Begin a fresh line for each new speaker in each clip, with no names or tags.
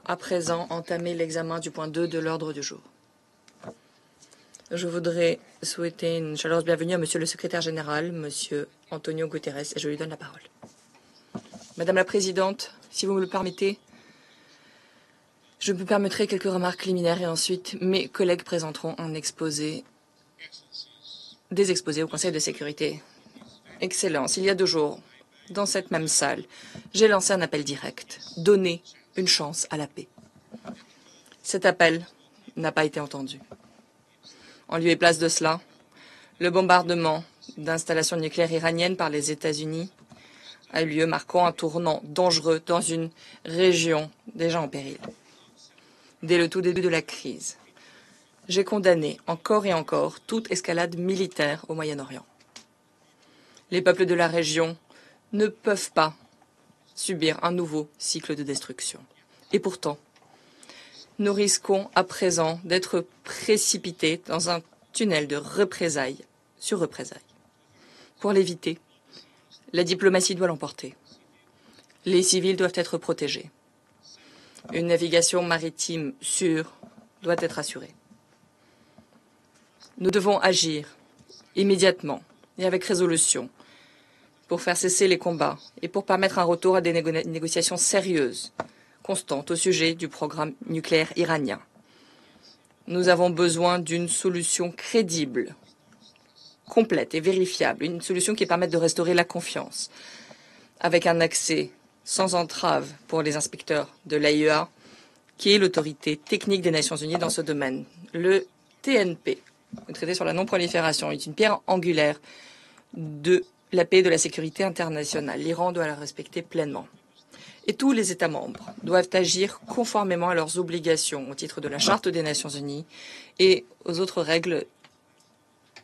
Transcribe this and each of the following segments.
à présent entamer l'examen du point 2 de l'ordre du jour. Je voudrais souhaiter une chaleureuse bienvenue à Monsieur le Secrétaire général, Monsieur Antonio Guterres, et je lui donne la parole. Madame la Présidente, si vous me le permettez, je me permettrai quelques remarques liminaires et ensuite mes collègues présenteront des exposés au Conseil de sécurité. Excellence, il y a 2 jours, dans cette même salle, j'ai lancé un appel direct. Donner une chance à la paix. Cet appel n'a pas été entendu. En lieu et place de cela, le bombardement d'installations nucléaires iraniennes par les États-Unis a eu lieu, marquant un tournant dangereux dans une région déjà en péril. Dès le tout début de la crise, j'ai condamné encore et encore toute escalade militaire au Moyen-Orient. Les peuples de la région ne peuvent pas subir un nouveau cycle de destruction. Et pourtant, nous risquons à présent d'être précipités dans un tunnel de représailles sur représailles. Pour l'éviter, la diplomatie doit l'emporter. Les civils doivent être protégés. Une navigation maritime sûre doit être assurée. Nous devons agir immédiatement et avec résolution pour faire cesser les combats et pour permettre un retour à des négociations sérieuses, constantes au sujet du programme nucléaire iranien. Nous avons besoin d'une solution crédible, complète et vérifiable, une solution qui permette de restaurer la confiance, avec un accès sans entrave pour les inspecteurs de l'AIEA, qui est l'autorité technique des Nations Unies dans ce domaine. Le TNP, le traité sur la non-prolifération, est une pierre angulaire de la paix et de la sécurité internationale. L'Iran doit la respecter pleinement. Et tous les États membres doivent agir conformément à leurs obligations au titre de la Charte des Nations Unies et aux autres règles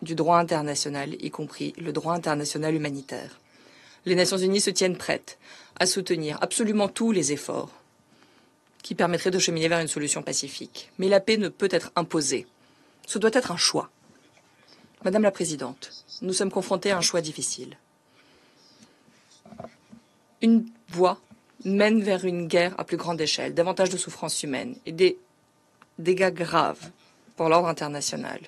du droit international, y compris le droit international humanitaire. Les Nations Unies se tiennent prêtes à soutenir absolument tous les efforts qui permettraient de cheminer vers une solution pacifique. Mais la paix ne peut être imposée. Ce doit être un choix. Madame la Présidente, nous sommes confrontés à un choix difficile. Une voie mène vers une guerre à plus grande échelle, davantage de souffrances humaines et des dégâts graves pour l'ordre international.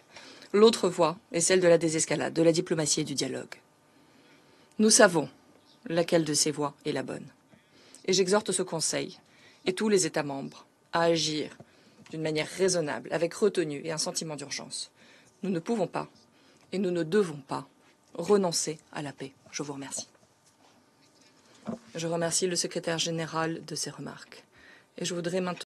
L'autre voie est celle de la désescalade, de la diplomatie et du dialogue. Nous savons laquelle de ces voies est la bonne. Et j'exhorte ce Conseil et tous les États membres à agir d'une manière raisonnable, avec retenue et un sentiment d'urgence. Nous ne pouvons pas et nous ne devons pas renoncer à la paix. Je vous remercie. Je remercie le secrétaire général de ses remarques. Et je voudrais maintenant